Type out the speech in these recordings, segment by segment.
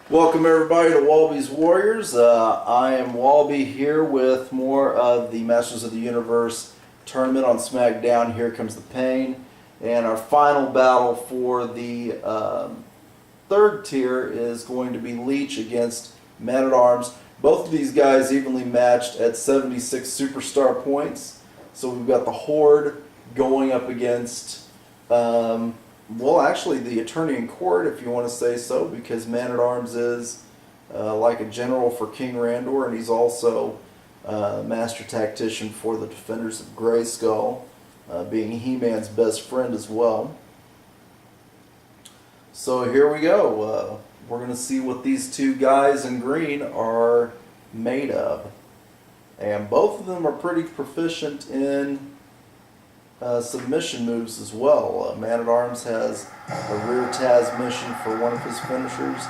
Welcome everybody to Wallbies Warriors. I am Wallby here with more of the Masters of the Universe tournament on SmackDown. Here comes the pain. And our final battle for the third tier is going to be Leech against Man-at-Arms. Both of these guys evenly matched at 76 superstar points. So we've got the Horde going up against well, actually, the attorney in court, if you want to say so, because Man-at-Arms is like a general for King Randor, and he's also master tactician for the Defenders of Grayskull, being He-Man's best friend as well. So here we go. We're going to see what these two guys in green are made of. And both of them are pretty proficient in submission moves as well. Man-at-Arms has a rear Taz mission for one of his finishers.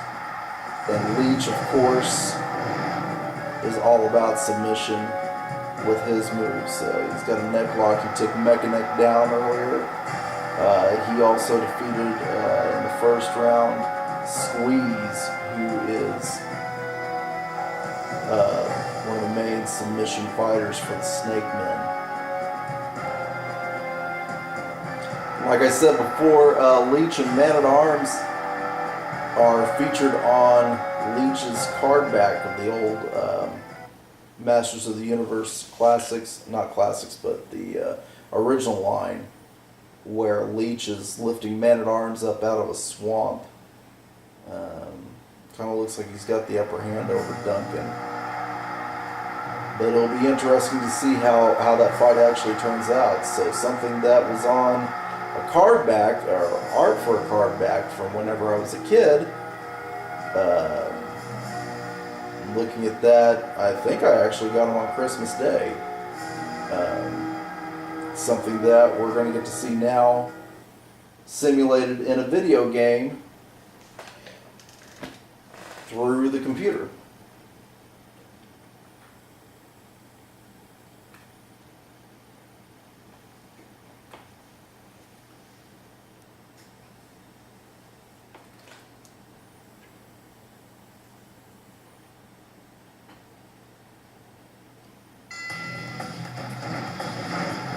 And Leech, of course, is all about submission with his moves. He's got a neck lock. He took Mechaneck down earlier. He also defeated, in the first round, Squeeze, who is one of the main submission fighters for the Snake Men. Like I said before, Leech and Man-at-Arms are featured on Leech's cardback of the old Masters of the Universe classics, not classics, but the original line, where Leech is lifting Man-at-Arms up out of a swamp. Kind of looks like he's got the upper hand over Duncan. But it'll be interesting to see how that fight actually turns out. So something that was on a cardback, or art for a cardback from whenever I was a kid. Looking at that, I think I actually got them on Christmas Day. Something that we're going to get to see now simulated in a video game through the computer.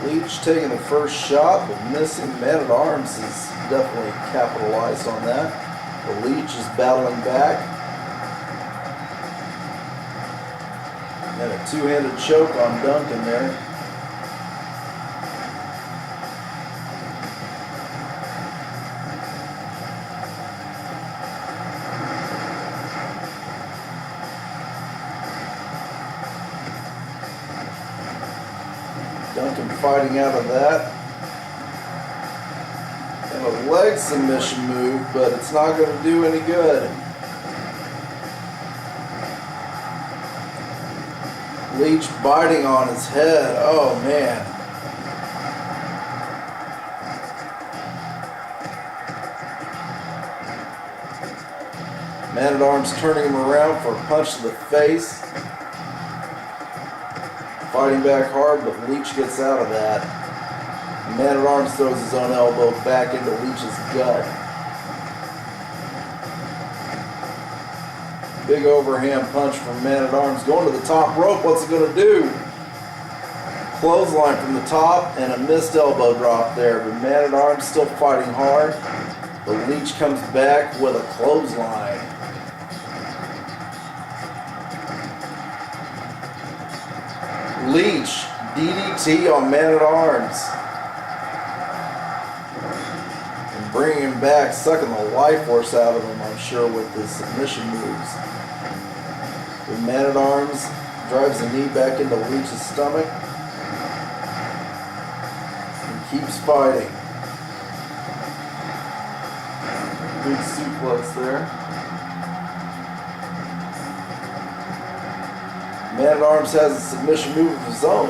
Leech taking the first shot, but missing. Man-at-Arms is definitely capitalized on that. The Leech is battling back. And a two-handed choke on Duncan there. Duncan fighting out of that. And a leg submission move, but it's not going to do any good. Leech biting on his head. Oh, man. Man-at-Arms turning him around for a punch to the face. Fighting back hard, but Leech gets out of that. Man-at-Arms throws his own elbow back into Leech's gut. Big overhand punch from Man-at-Arms going to the top rope. What's it going to do? Clothesline from the top and a missed elbow drop there, but Man-at-Arms still fighting hard. But Leech comes back with a clothesline. Leech, DDT on Man-at-Arms. And bringing him back, sucking the life force out of him, I'm sure, with his submission moves. But Man-at-Arms drives the knee back into Leech's stomach and keeps fighting. Big suplex there. Man-at-Arms has a submission move of his own.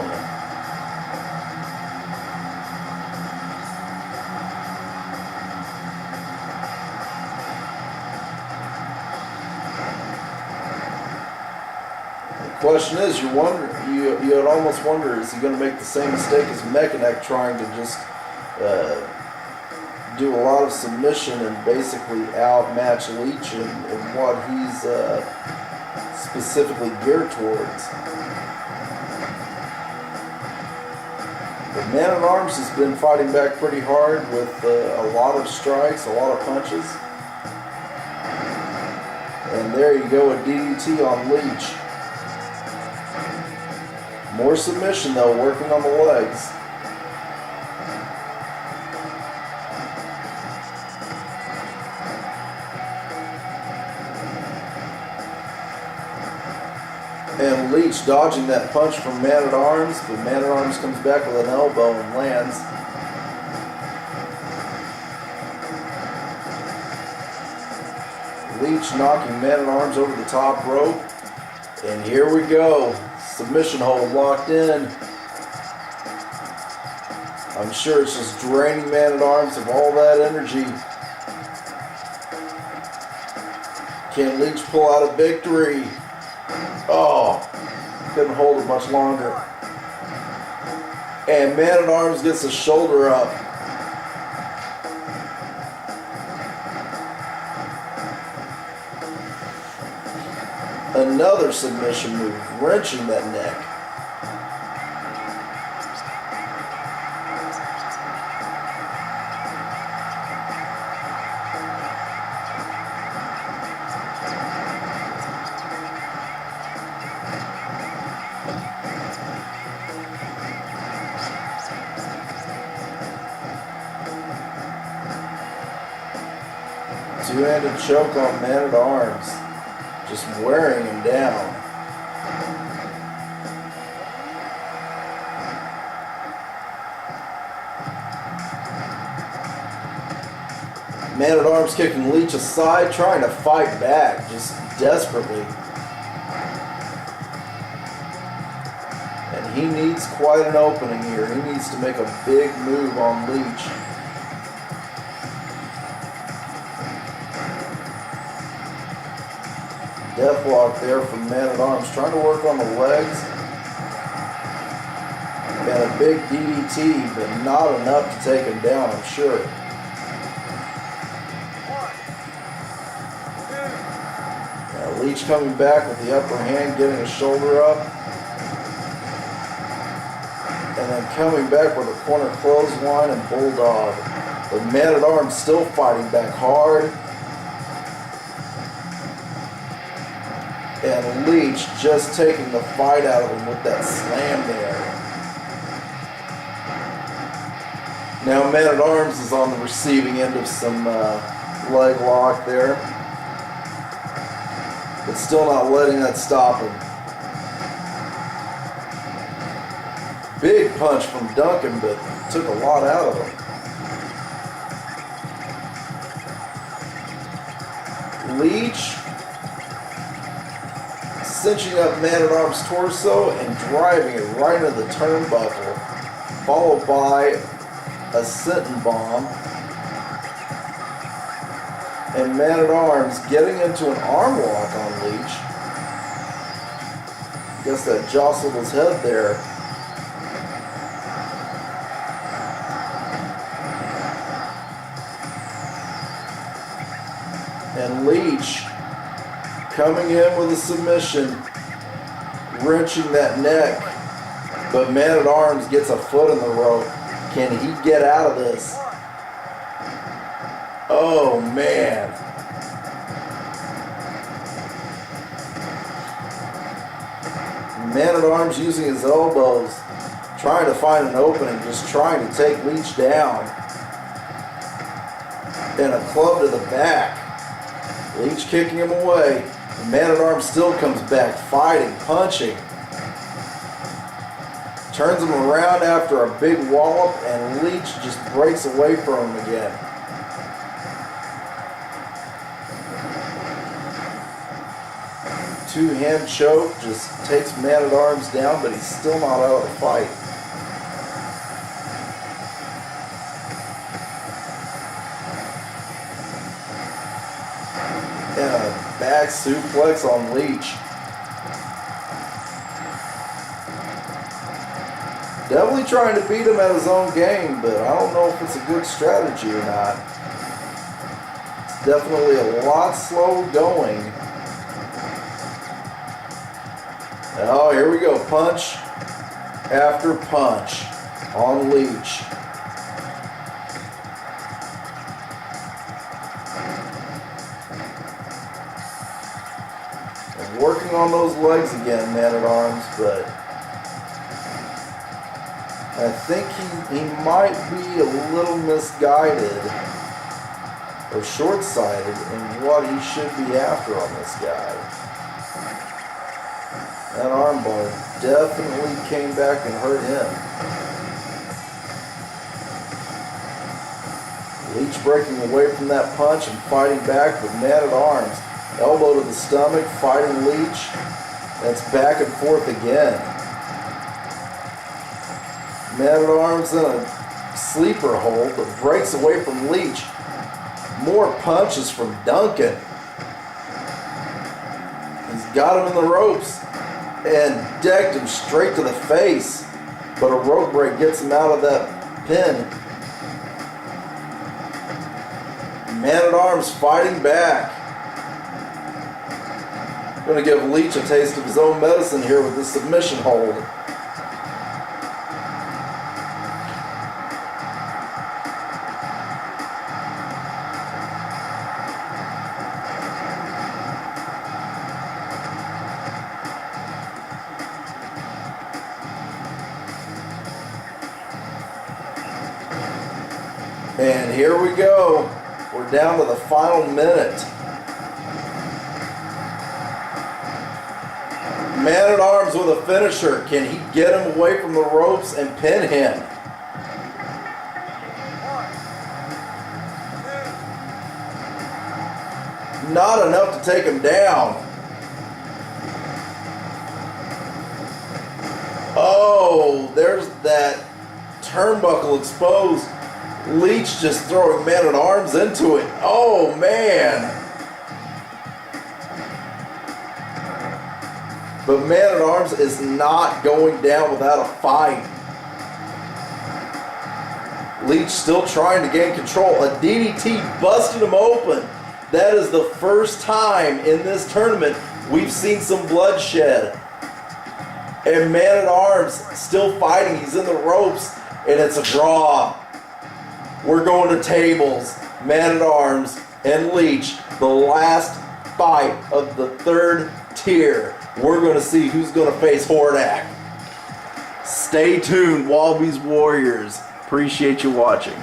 The question is, you'd almost wonder, is he going to make the same mistake as Mechaneck, trying to just do a lot of submission and basically outmatch Leech in what he's specifically geared towards. The Man-at-Arms has been fighting back pretty hard with a lot of strikes, a lot of punches. And there you go, a DDT on Leech. More submission though, working on the legs. And Leech dodging that punch from Man-at-Arms, but Man-at-Arms comes back with an elbow and lands. Leech knocking Man-at-Arms over the top rope. And here we go. Submission hold locked in. I'm sure it's just draining Man-at-Arms of all that energy. Can Leech pull out a victory? Oh, couldn't hold it much longer. And Man-at-Arms gets the shoulder up. Another submission move, wrenching that neck. Two-handed choke on Man-at-Arms, just wearing him down. Man-at-Arms kicking Leech aside, trying to fight back, just desperately. And he needs quite an opening here. He needs to make a big move on Leech. Deathlock there from Man-at-Arms, trying to work on the legs. And a big DDT, but not enough to take him down, I'm sure. Now Leech coming back with the upper hand, getting his shoulder up. And then coming back with a corner clothesline and bulldog. But Man-at-Arms still fighting back hard. And Leech just taking the fight out of him with that slam there. Now Man-at-Arms is on the receiving end of some leg lock there. But still not letting that stop him. Big punch from Duncan, but took a lot out of him. Leech cinching up Man-at-Arms' torso and driving it right into the turnbuckle, followed by a senton bomb. And Man-at-Arms getting into an arm lock on Leech. Guess that jostled his head there. And Leech coming in with a submission, wrenching that neck, but Man-at-Arms gets a foot in the rope. Can he get out of this? Oh man. Man-at-Arms using his elbows, trying to find an opening, just trying to take Leech down. And a club to the back. Leech kicking him away. Man-at-Arms still comes back, fighting, punching. Turns him around after a big wallop, and Leech just breaks away from him again. Two-hand choke just takes Man-at-Arms down, but he's still not out of the fight. And a back suplex on Leech. Definitely trying to beat him at his own game, but I don't know if it's a good strategy or not. definitely a lot slower going. Oh, here we go. Punch after punch on Leech. And working on those legs again, Man-at-Arms, but I think he might be a little misguided or short-sighted in what he should be after on this guy. That armbar definitely came back and hurt him. Leech breaking away from that punch and fighting back with Man-at-Arms. Elbow to the stomach, fighting Leech. That's back and forth again. Man-at-Arms in a sleeper hold, but breaks away from Leech. More punches from Duncan. He's got him in the ropes and decked him straight to the face, but a rope break gets him out of that pin. Man-at-Arms fighting back. Going to give Leech a taste of his own medicine here with this submission hold. And here we go. We're down to the final minute. Man-at-Arms with a finisher. Can he get him away from the ropes and pin him? Not enough to take him down. Oh, there's that turnbuckle exposed. Leech just throwing Man-at-Arms into it. Oh, man. But Man-at-Arms is not going down without a fight. Leech still trying to gain control. A DDT busted him open. That is the first time in this tournament we've seen some bloodshed. And Man-at-Arms still fighting. He's in the ropes, and it's a draw. We're going to tables. Man-at-Arms and Leech, the last fight of the third tier. We're going to see who's going to face Hordak. Stay tuned, Wallbies Warriors. Appreciate you watching.